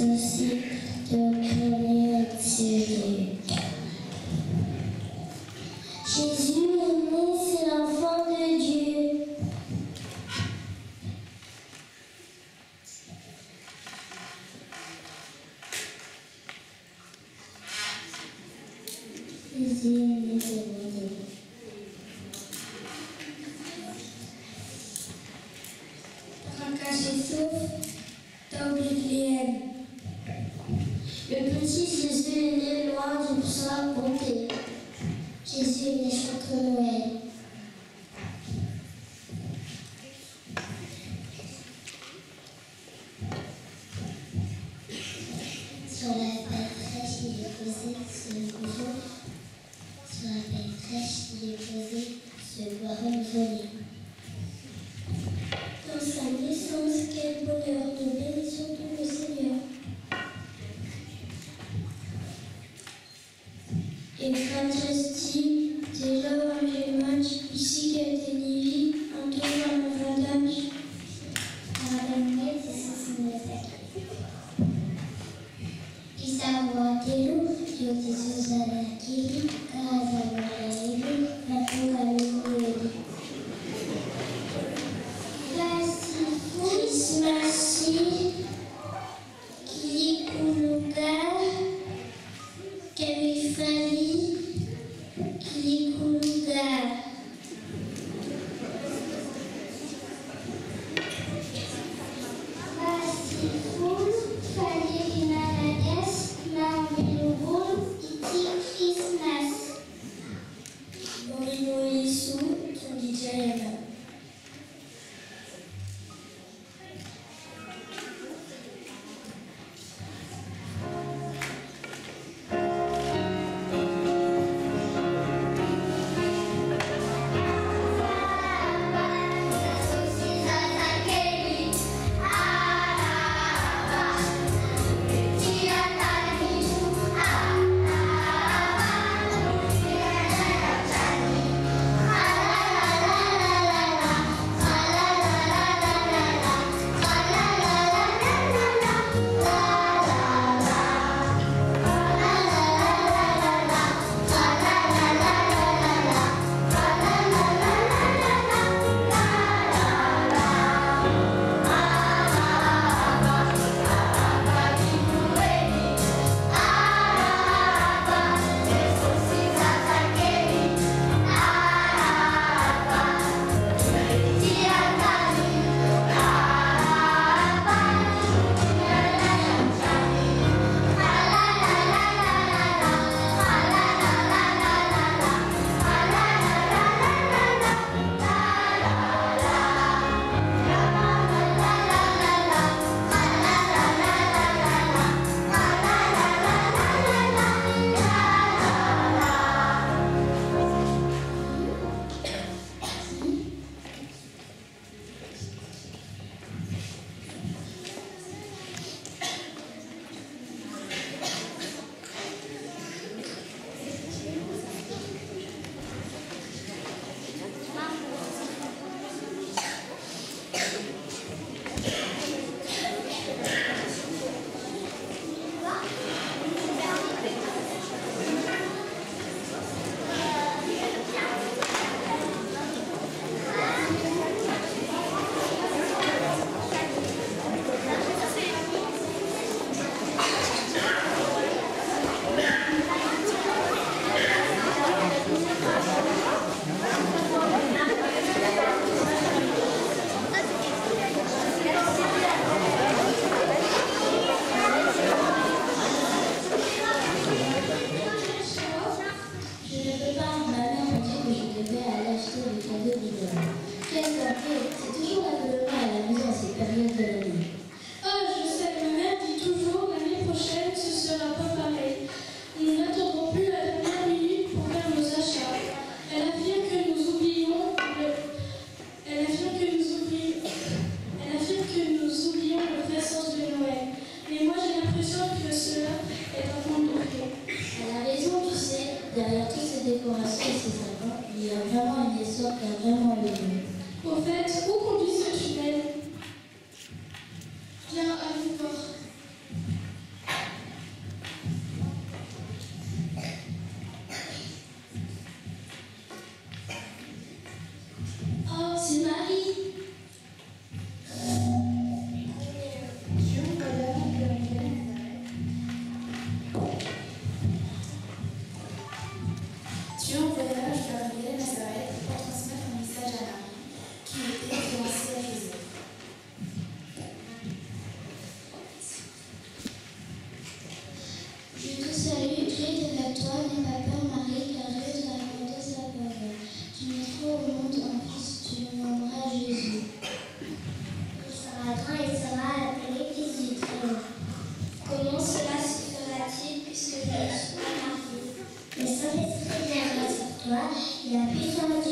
aussi de première série. Jésus est né, c'est l'enfant de Dieu. Jésus est né, c'est l'enfant de Dieu. Le petit Jésus est né loin de sa bonté. Jésus est né chaque Noël. Sur la crèche, il est posé ce nouveau. Sur la crèche, il est posé ce baron volé. Dans sa naissance, quel bonheur, nous bénissons tout le Seigneur. Et Christi, dès lors un vieux match, ici qui a été nié, en devant le vendage. À la nuit, c'est ça, c'est le qui s'envoie des loups, qui ont des choses à la kiri, car à la élu, la peau à l'eau. Christmas, qui couluga, qui fali, qui couluga. Derrière toutes ces décorations et ces sapins, il y a vraiment une histoire qui a vraiment lieu. Au fait, où conduit ce tunnel? Viens à nous voir.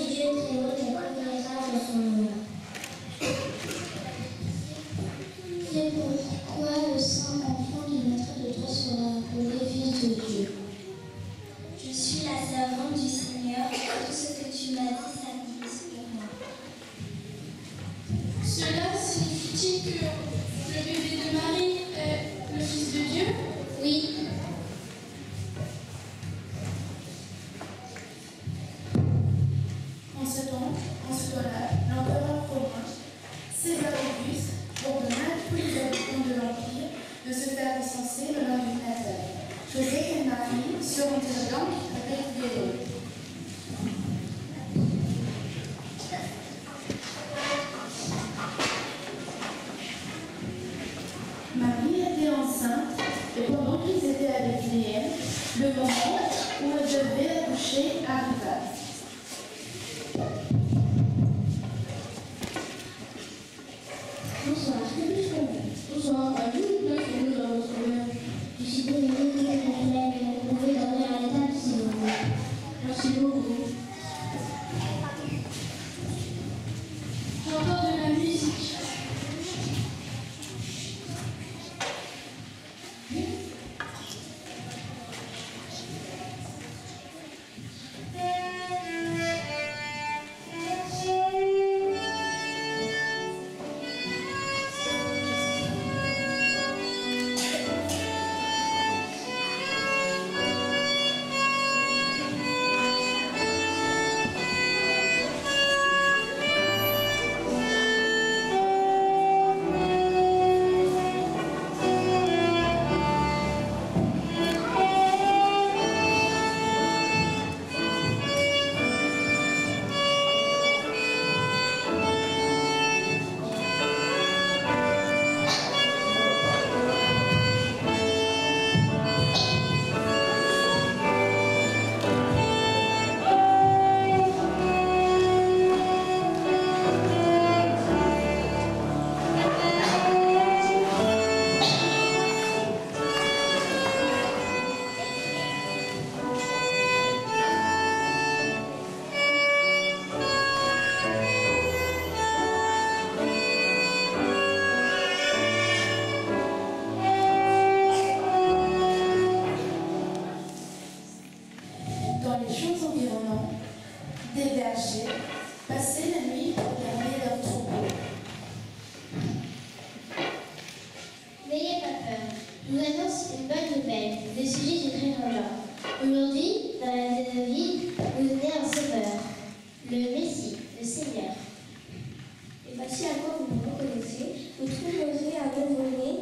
Dieu très haut te conduira dans son nom. C'est pourquoi le saint enfant qui naîtra de toi sera appelé Fils de Dieu. Je suis la servante du Seigneur, que tout ce que tu m'as dit s'accomplisse pour moi. Cela signifie-t-il que le bébé de Marie est le Fils de Dieu? Oui. En ce temps-là, l'empereur romain, César Auguste, ordonna à tous les habitants de l'Empire de se faire recenser le nom du natal. Joseph et Marie seront donc avec Hérode. Marie était enceinte et pendant qu'ils étaient avec Léem, le moment où elle devait accoucher arriva. Bonsoir, que puis-je pour vous? Bonsoir, à vous, nous dans votre honneur. Je suis Bénédicte Bethléem et vous pouvez dormir à la table si vous voulez. Merci beaucoup. J'entends de la musique. Dans les champs environnants, des bergers passaient la nuit pour garder leurs troupeaux. N'ayez pas peur, je vous annonce une bonne nouvelle. Le sujet est très là. Aujourd'hui, dans la ville de David, vous venez un sauveur, le Messie, le Seigneur. Et voici à quoi vous me reconnaissez. Vous trouverez un nouveau-né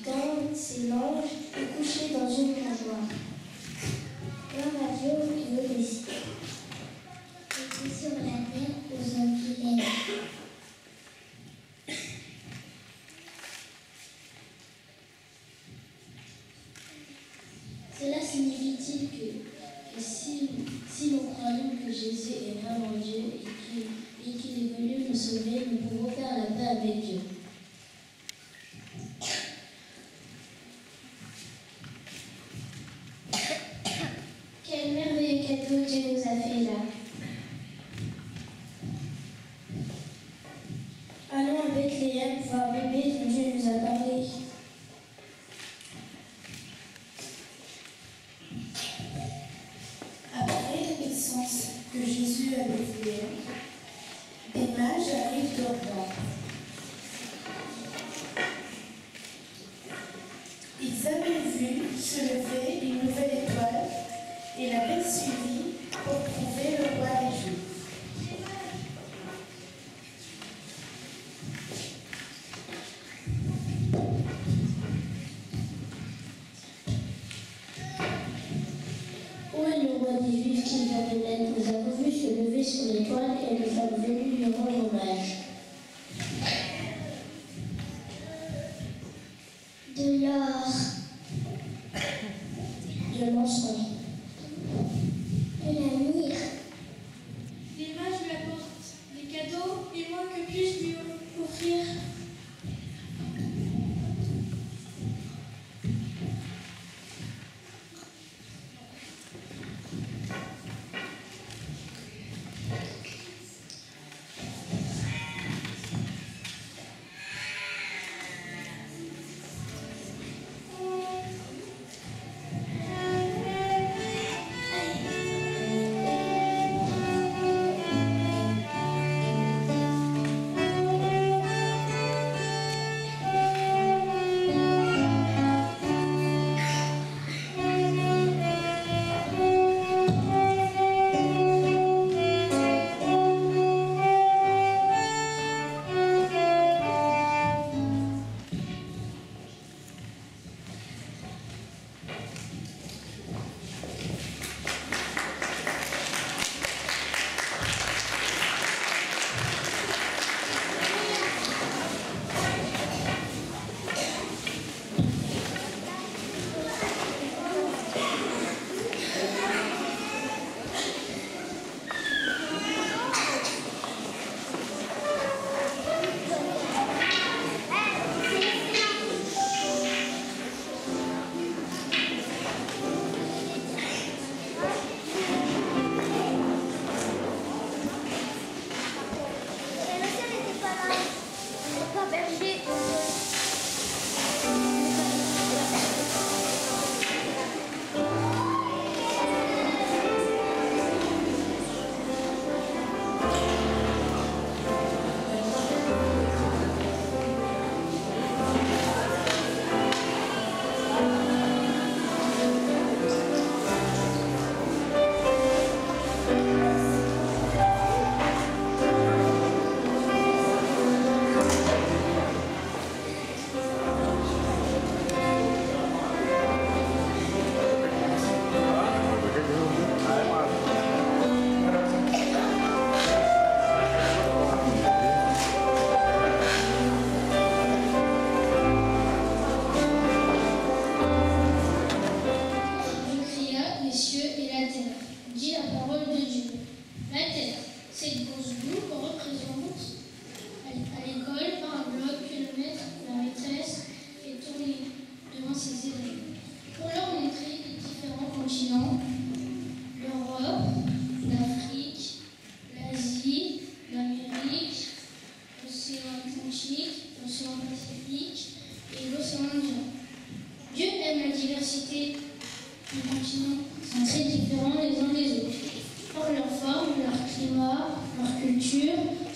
dans ses langes et couché dans une mangeoire. Gloire à Dieu qui le Messie. Et puis sur la terre aux hommes qui l'aiment. Cela signifie-t-il que si nous croyons que Jésus est vraiment Dieu et qu'il est venu nous sauver, nous pouvons faire la paix avec Dieu? Quel merveilleux cadeau Dieu nous a fait là. Allons à Bethléem voir bébé dont Dieu nous a parlé. Après la naissance de Jésus à Bethléem, des mages arrivent d'Orient. Ils avaient vu se lever une nouvelle étoile et l'avaient suivie pour trouver le roi des Juifs. Où est le roi des Juifs qui vient de naître? Nous avons vu se lever sur l'étoile et nous sommes venus lui rendre hommage. De l'or, de l'encens, de la myrrhe. Les mages lui apportent des cadeaux et moi que puis-je lui offrir?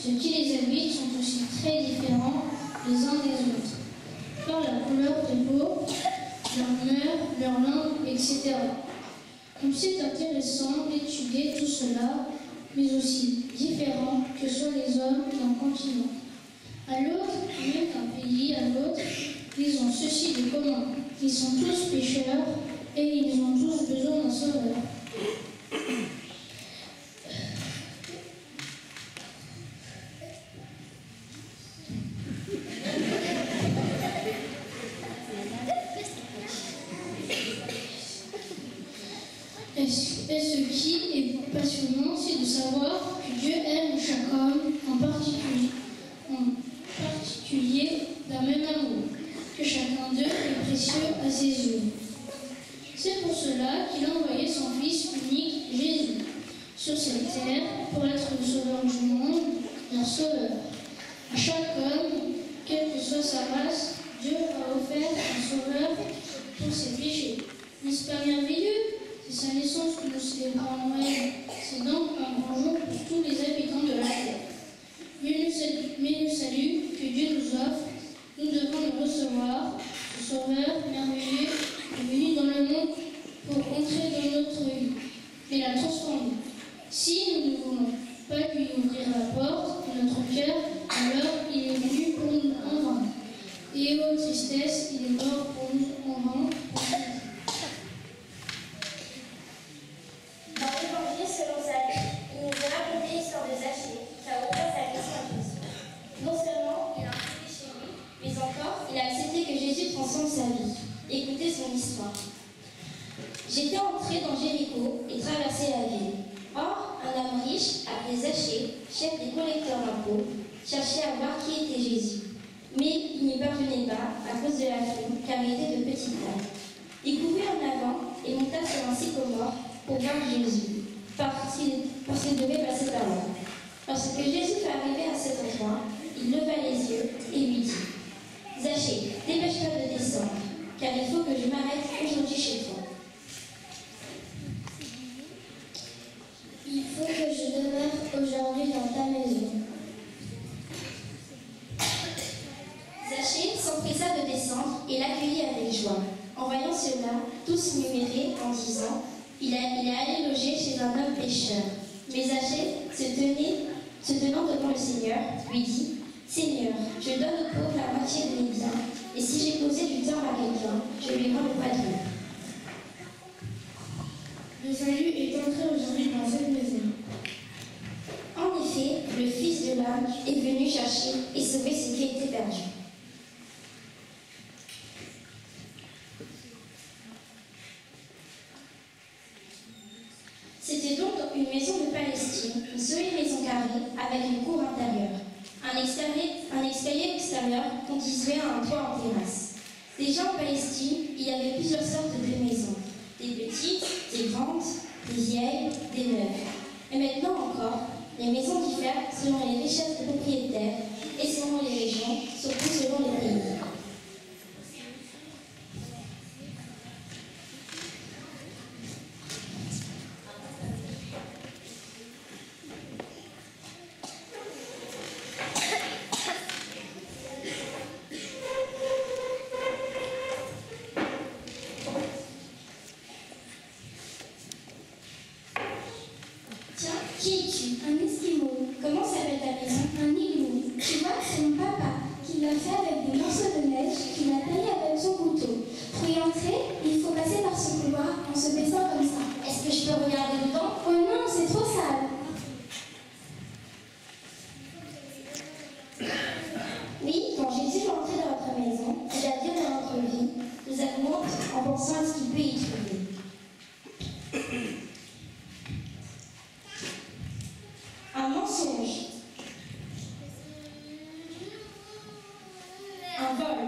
Ceux qui les habitent sont aussi très différents les uns des autres, par la couleur de peau, leur mœurs, leur langue, etc. Comme c'est intéressant d'étudier tout cela, mais aussi différent que soient les hommes d'un continent à l'autre, même d'un pays à l'autre, ils ont ceci de commun. Ils sont tous pécheurs et ils ont tous besoin d'un sauveur. Et ce qui est passionnant, c'est de savoir que Dieu aime chaque homme en particulier d'un même amour, que chacun d'eux est précieux à ses yeux. C'est pour cela qu'il a envoyé son Fils unique, Jésus, sur cette terre pour être le sauveur du monde, leur sauveur. À chaque homme, quelle que soit sa race, Dieu a offert un sauveur pour ses péchés. N'est-ce pas merveilleux? C'est sa naissance que nous célébrons en Noël. C'est donc un grand jour pour tous les habitants de la terre. Mais le salut que Dieu nous offre, nous devons le recevoir. Ce sauveur merveilleux est venu dans le monde pour entrer dans notre vie et la transformer. Si nous ne voulons pas lui ouvrir la porte de notre cœur, alors il est venu pour nous en vain. Et ô tristesse, il est mort pour nous en vain. Dans l'évangile selon Salut, il nous est raconté l'histoire de Zachée, qui a offert sa vie à Jésus. Non seulement il a intégré chez lui, mais encore il a accepté que Jésus transforme sa vie. Écoutez son histoire. J'étais entré dans Jéricho et traversé la ville. Or, un homme riche, appelé Zachée, chef des collecteurs d'impôts, cherchait à voir qui était Jésus. Mais il n'y parvenait pas à cause de la foule, car il était de petite taille. Il courut en avant et monta sur un sycomore pour voir Jésus, parce qu'il devait passer par là. Lorsque Jésus fut arrivé à cet endroit, il leva les yeux et lui dit : Zachée, dépêche-toi de descendre, car il faut que je m'arrête aujourd'hui chez toi. Il faut que je demeure aujourd'hui dans ta maison. Zachée s'empressa de descendre et l'accueillit avec joie. En voyant cela, tous murmuraient en disant : il est allé loger chez un homme pécheur. Mais Zachée, se tenant devant le Seigneur, lui dit : Seigneur, je donne aux pauvres la moitié de mes biens, et si j'ai causé du tort à quelqu'un, je lui rends le quadruple. Le salut est entré aujourd'hui dans cette maison. En effet, le Fils de l'homme est venu chercher et sauver ce qui était perdu. C'était donc une maison de Palestine, une solide maison carrée avec une cour intérieure. Un escalier extérieur conduisait à un toit en terrasse. Déjà en Palestine, il y avait plusieurs sortes de maisons. Des petites, des grandes, des vieilles, des neuves. Et maintenant encore, les maisons diffèrent selon les richesses des propriétaires et selon les régions, surtout selon les pays. Qui es-tu? Un esquimau. Comment s'appelle ta maison? Un igloo. Tu vois, c'est mon papa qui l'a fait avec des morceaux de neige qu'il a taillé avec son couteau. Pour y entrer, il faut passer par ce couloir en se baissant comme ça. Est-ce que je peux regarder dedans? Oh non, c'est trop sale. Oui, quand Jésus est entré dans votre maison, il a dit dans notre vie, nous avons honte en pensant à ce qu'il peut y trouver. Un mensonge. Un vol.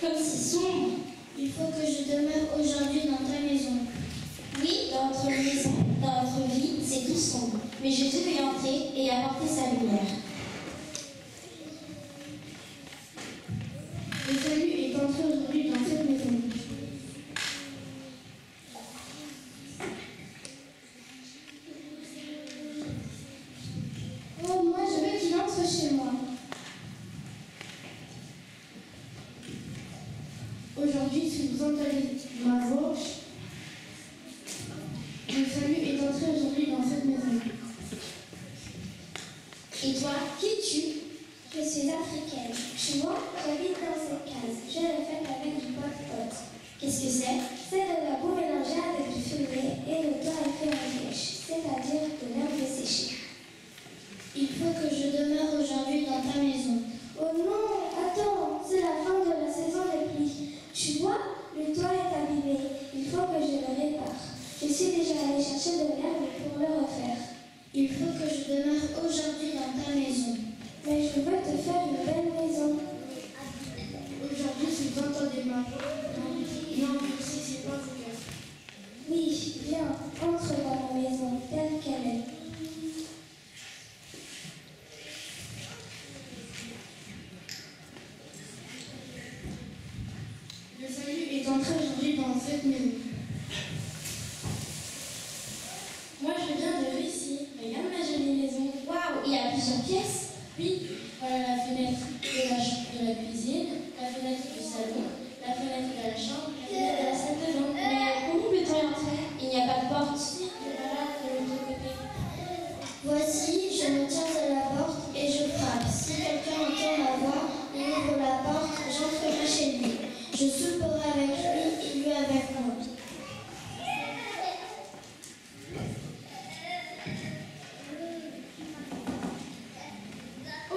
comme c'est sombre. Il faut que je demeure aujourd'hui dans ta maison. Oui, dans notre maison, dans notre vie, c'est tout sombre. Mais Jésus veut y entrer et apporter sa lumière. Le salut est entré aujourd'hui dans cette maison. Oh, moi, je veux qu'il entre chez moi. Aujourd'hui, si vous entendez ma voix, le salut est entré aujourd'hui dans cette maison. Et toi, qui es-tu? Je suis africaine. Tu vois, j'habite dans cette case. Je l'ai faite avec du pot-pot. Qu'est-ce que c'est? C'est de la boue mélangée avec du fumier et le toit est fait en neige, c'est-à-dire de l'herbe séchée. Il faut que je demeure aujourd'hui dans ta maison. Oh non, attends, c'est la fin de la saison des pluies. Tu vois, le toit est abîmé. Il faut que je le répare. Je suis déjà allée chercher de l'herbe pour le refaire. Il faut que je demeure aujourd'hui dans ta maison. Mais je veux te faire une belle maison. Aujourd'hui, si vous entendez ma voix, non, c'est pas vous. Oui, viens, entre dans ma maison, telle qu'elle est. Le salut est entré aujourd'hui dans cette maison. Moi, je viens de ici. Regarde ma jolie maison. Waouh, il y a plusieurs pièces. Oui, voilà la fenêtre de la cuisine, la fenêtre du salon, la fenêtre de la chambre, la fenêtre de la salle de bain. Mais comment peut-on y entrer? Il n'y a pas de porte. Voilà de l'autre côté. Voici, je me tiens à la porte et je frappe. Si quelqu'un entend ma voix, il ouvre la porte, j'entrerai chez lui. Je souperai avec lui et lui avec moi.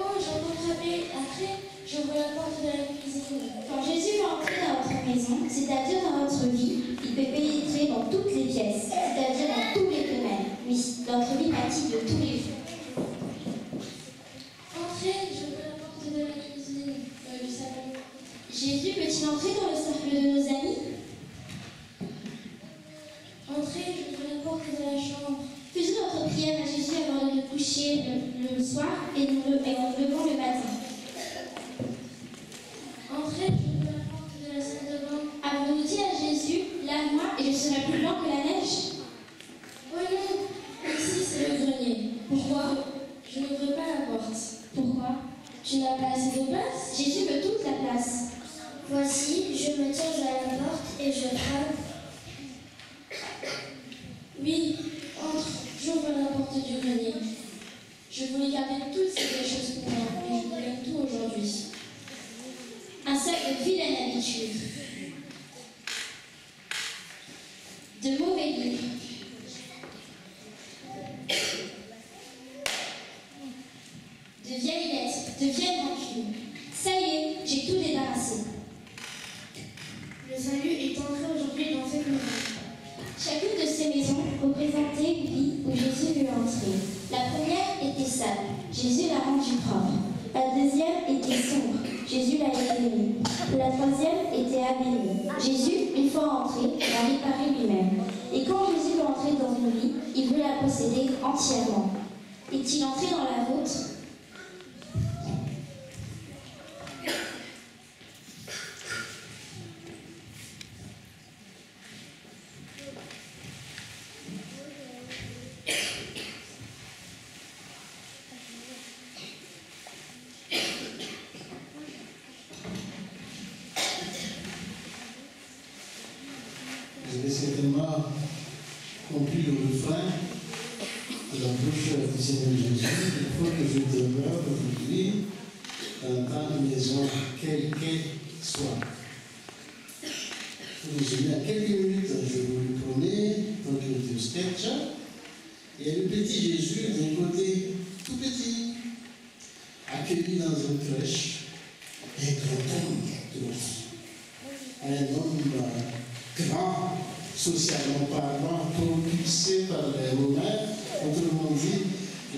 Oh, j'entends frapper. Après, j'ouvre la porte de la cuisine. Quand Jésus veut entrer dans votre maison, c'est-à-dire dans votre vie, il peut pénétrer dans toutes les pièces, c'est-à-dire dans tous les domaines. Oui, notre vie bâtie de tous les jours. Entrez, j'ouvre la porte de la cuisine, du salon. Jésus peut-il entrer dans le cercle de nos amis? Entrez, j'ouvre la porte de la chambre. Faisons notre prière à Jésus avant de nous coucher le soir et nous levons le matin. Entrez, j'ouvre la porte de la salle de bain. Avons-nous dit à Jésus, lave-moi et je serai plus blanc que la neige? Oh non, ici c'est le grenier. Pourquoi? Je n'ouvre pas la porte. Pourquoi? Tu n'as pas assez de place? Jésus veut toute la place. Voici, je me tiens à la porte et je frappe. Oui, entre, j'ouvre la porte du grenier. Je voulais garder toutes ces belles choses pour moi, mais je voulais tout aujourd'hui. Un sac de vilaine habitude. De mauvais livres. De vieilles lettres, de vieilles rancunes. Ça y est, j'ai tout débarrassé. Le salut est entré aujourd'hui dans cette maison. Chacune de ces maisons représentait une vie où Jésus veut entrer. La première était sale, Jésus l'a rendue propre. La deuxième était sombre, Jésus l'a éclairée. La troisième était abîmée. Jésus, une fois entré, l'a réparée lui-même. Et quand Jésus veut entrer dans une vie, il veut la posséder entièrement. Est-il entré dans la vôtre? Vous avez certainement compris le refrain de la bouche du Seigneur Jésus. Il faut que je demeure aujourd'hui dans ta maison, quelle qu'elle soit. Pour résumer, à quelques minutes, je vous le promets, donc le sketch. Il y a le petit Jésus d'un côté, tout petit, accueilli dans une crèche, un grand homme de l'autre. Un homme grand, socialement parlant, propulsé par les Romains, autrement dit,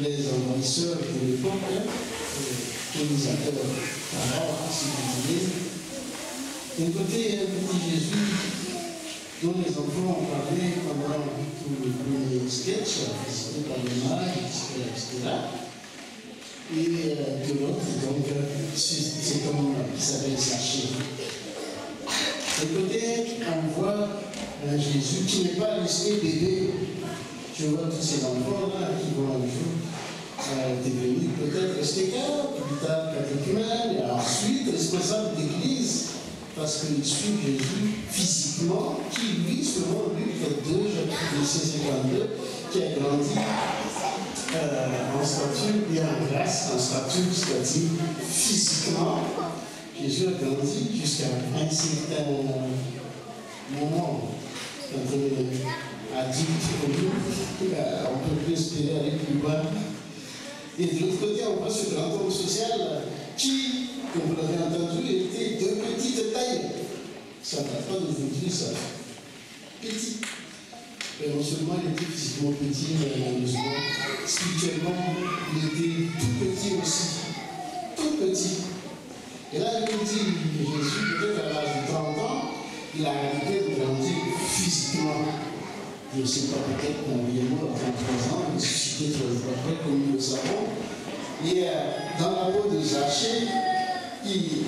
les envahisseurs de l'époque, colonisateurs arabes, si vous voulez. D'un côté, il y a un petit Jésus dont les enfants ont parlé pendant tout le premier sketch, présenté par le maire, etc. Et de l'autre, donc, c'est comme il s'appelle Zachée. D'un côté, on voit un Jésus qui n'est pas resté bébé. Je vois tous ces enfants-là qui vont un jour devenir peut-être rester plus tard catéchumènes, et ensuite responsable d'église, parce qu'ils suivent Jésus physiquement, qui lui, selon Luc 2, chapitre 52, qui a grandi en stature et en grâce, en stature, c'est-à-dire physiquement. Jésus a grandi jusqu'à un certain moment, quand on a dit qu'on peut plus espérer aller plus bas. Et de l'autre côté, on voit ce grand homme social qui, comme vous l'avez entendu, était de petite taille. Ça n'a pas d'aujourd'hui, ça. Petit. Et non seulement il était physiquement petit, mais malheureusement, spirituellement, il était tout petit aussi. Tout petit. Et là, il nous dit, Jésus, peut-être à l'âge de 30 ans, il a arrêté de grandir physiquement. Je ne sais pas, peut-être combien à 33 ans, il suscitait 3 jours après, comme nous le savons. Et dans la peau de Zachée, qui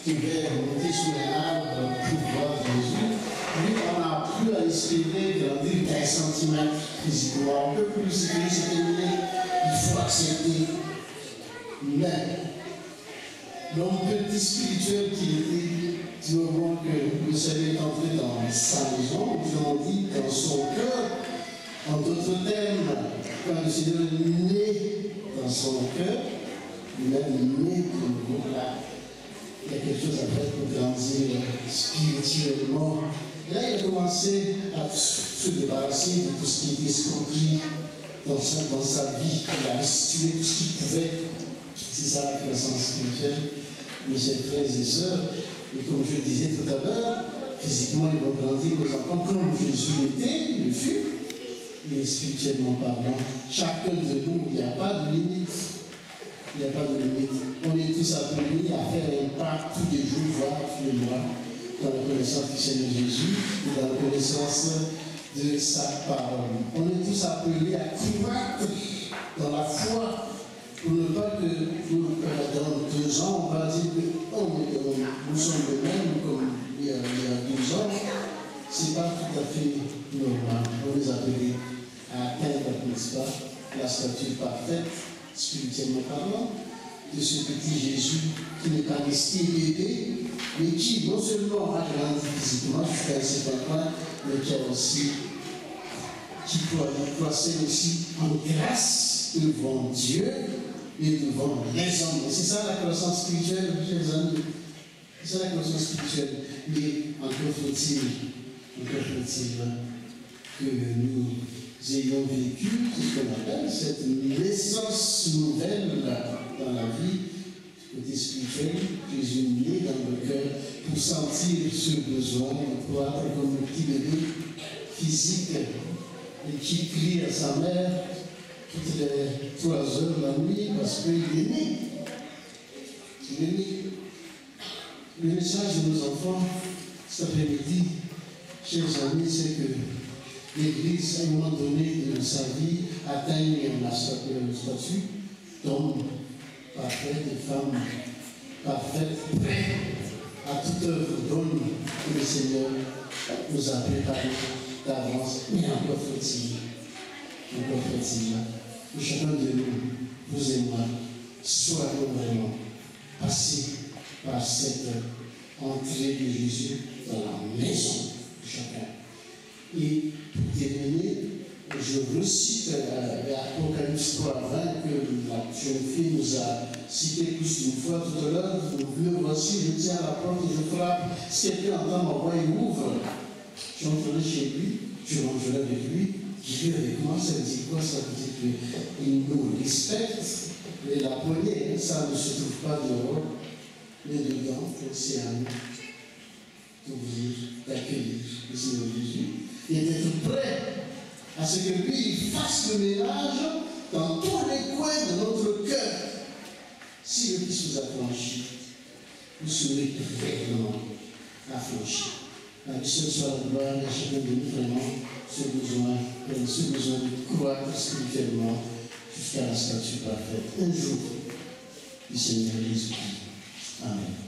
devait monter sur les arbres pour voir Jésus, lui, on n'a plus à espérer grandir d'1 centimètre physiquement. On peut plus se dire, c'est terminé, il faut accepter. Mais l'homme petit spirituel qu'il était, du moment que le Seigneur est entré dans sa maison, nous avons dit dans son cœur, en d'autres termes, quand le Seigneur est né dans son cœur, lui-même né comme là, il y a quelque chose à faire pour grandir spirituellement. Et là, il a commencé à se débarrasser de tout ce qui était escroquerie dans sa vie. Il a restitué tout ce qu'il pouvait. C'est ça la croissance spirituelle, mes chers frères et sœurs. Et comme je le disais tout à l'heure, physiquement, ils vont grandir aux enfants comme Jésus l'était, il le fut. Mais spirituellement parlant, chacun de nous, il n'y a pas de limite. Il n'y a pas de limite. On est tous appelés à faire un pas tous les jours, voire tous les mois, dans la connaissance du Seigneur Jésus et dans la connaissance de sa parole. On est tous appelés à croître dans la foi pour ne pas que dans 2 ans, on va dire que nous sommes les mêmes comme il y a 12 ans. Ce n'est pas tout à fait normal. On est appelés à atteindre, n'est-ce pas, la stature parfaite, spirituellement parlant, de ce petit Jésus qui n'est pas resté bébé, mais qui non seulement a grandi physiquement jusqu'à un certain point, mais qui croissait aussi en grâce devant Dieu et devant les hommes. C'est ça la croissance spirituelle, chers amis. C'est ça la croissance spirituelle. Mais encore faut-il que nous ayons vécu ce qu'on appelle cette naissance nouvelle dans la vie, côté spirituel, Jésus est né dans le cœur pour sentir ce besoin de croître comme le petit bébé physique et qui crie à sa mère toutes les 3 heures de la nuit parce qu'il est né. Il est né. Le message de nos enfants cet après-midi, chers amis, c'est que l'Église, à un moment donné de sa vie, atteigne le statut d'homme parfait, de femme parfaite, prêt à toute œuvre bonne que le Seigneur nous a préparé d'avance. Mais encore faut-il que chacun de nous, vous et moi, soyons vraiment passés par cette entrée de Jésus dans la maison de chacun. Et pour terminer, je recite l'Apocalypse 3:20 que la jeune fille nous a cité plus d'une fois tout à l'heure. Me voici, je tiens à la porte et je frappe. Si quelqu'un entend ma voix et ouvre, j'entrerai chez lui, je mangerai avec lui, je vais avec moi. Ça veut dire quoi? Ça veut dire qu'il nous respecte. Et la poignée, ça ne se trouve pas dehors, mais dedans, c'est à nous d'ouvrir, d'accueillir le Seigneur Jésus et d'être prêt à ce que lui fasse le ménage dans tous les coins de notre cœur. Si le Christ vous a franchi, vous serez réellement affranchis. Que ce soit la gloire à chacun de nous, vraiment, ce besoin de croire spirituellement jusqu'à la stature parfaite. Un jour, du Seigneur Jésus. Amen.